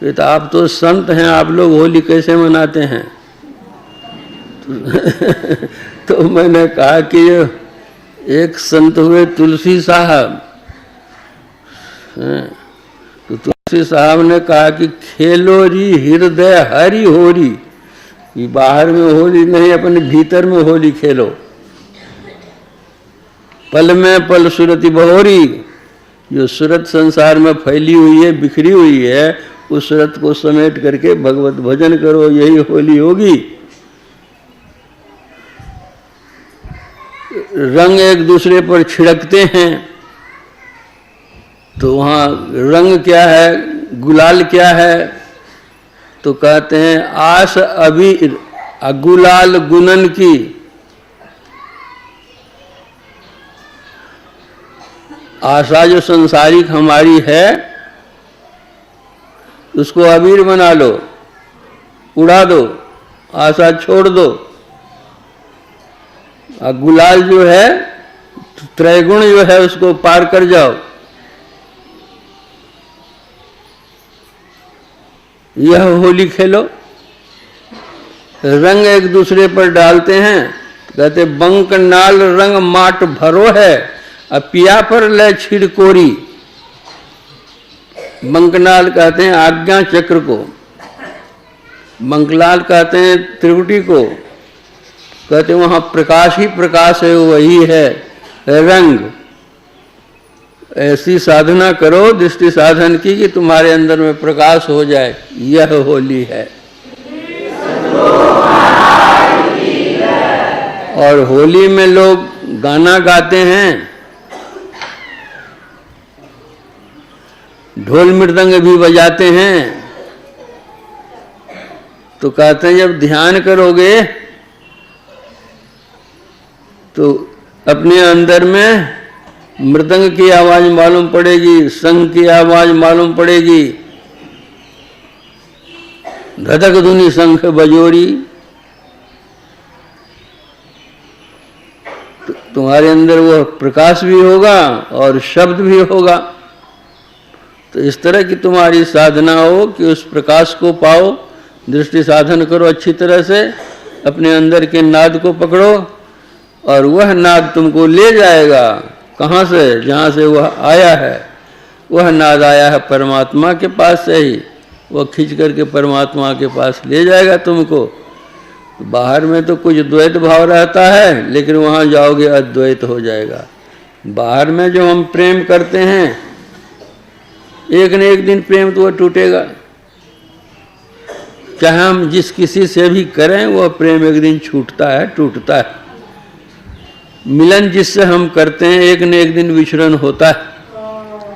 तो आप तो संत हैं, आप लोग होली कैसे मनाते हैं? तो मैंने कहा कि एक संत हुए तुलसी साहब, तो तुलसी साहब ने कहा कि खेलो री हृदय हरि होरी, कि बाहर में होली नहीं, अपने भीतर में होली खेलो। पल में पल सुरति बहोरी, जो सूरत संसार में फैली हुई है, बिखरी हुई है, उस सूरत को समेट करके भगवत भजन करो, यही होली होगी। रंग एक दूसरे पर छिड़कते हैं, तो वहाँ रंग क्या है, गुलाल क्या है? तो कहते हैं आस अबीर गुलाल गुनन की, आशा जो संसारिक हमारी है उसको अबीर बना लो, उड़ा दो, आशा छोड़ दो। और गुलाल जो है, त्रैगुण जो है, उसको पार कर जाओ। यह होली खेलो। रंग एक दूसरे पर डालते हैं, कहते बंक नाल रंग माट भरो है, अब पिया पर ले छिड़कोरी। बंकनाल कहते हैं आज्ञा चक्र को, बंकलाल कहते हैं त्रिपुटी को, कहते हैं वहां प्रकाश ही प्रकाश है, वही है रंग। ऐसी साधना करो दृष्टि साधन की कि तुम्हारे अंदर में प्रकाश हो जाए, यह होली है। और होली में लोग गाना गाते हैं, ढोल मृदंग भी बजाते हैं। तो कहते हैं जब ध्यान करोगे तो अपने अंदर में मृदंग की आवाज मालूम पड़ेगी, शंख की आवाज मालूम पड़ेगी, धधक धुनी शंख बजोरी। तो तुम्हारे अंदर वह प्रकाश भी होगा और शब्द भी होगा। तो इस तरह की तुम्हारी साधना हो कि उस प्रकाश को पाओ, दृष्टि साधन करो अच्छी तरह से, अपने अंदर के नाद को पकड़ो और वह नाद तुमको ले जाएगा। कहाँ से? जहाँ से वह आया है। वह नाद आया है परमात्मा के पास से ही, वह खींच करके परमात्मा के पास ले जाएगा तुमको। बाहर में तो कुछ द्वैत भाव रहता है, लेकिन वहाँ जाओगे अद्वैत हो जाएगा। बाहर में जो हम प्रेम करते हैं, एक न एक दिन प्रेम तो वह टूटेगा। चाहे हम जिस किसी से भी करें, वह प्रेम एक दिन छूटता है, टूटता है। मिलन जिससे हम करते हैं, एक न एक दिन विचरण होता है।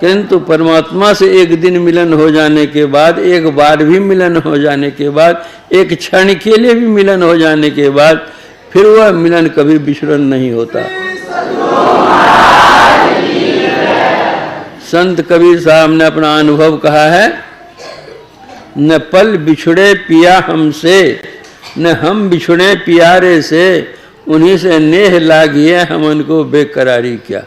किंतु परमात्मा से एक दिन मिलन हो जाने के बाद, एक बार भी मिलन हो जाने के बाद, एक क्षण के लिए भी मिलन हो जाने के बाद, फिर वह मिलन कभी विचरण नहीं होता। संत कबीर साहब ने अपना अनुभव कहा है, न पल बिछड़े पिया हमसे, न हम बिछड़े प्यारे से, उन्हीं से नेह लागिए हम उनको बेकरारी क्या।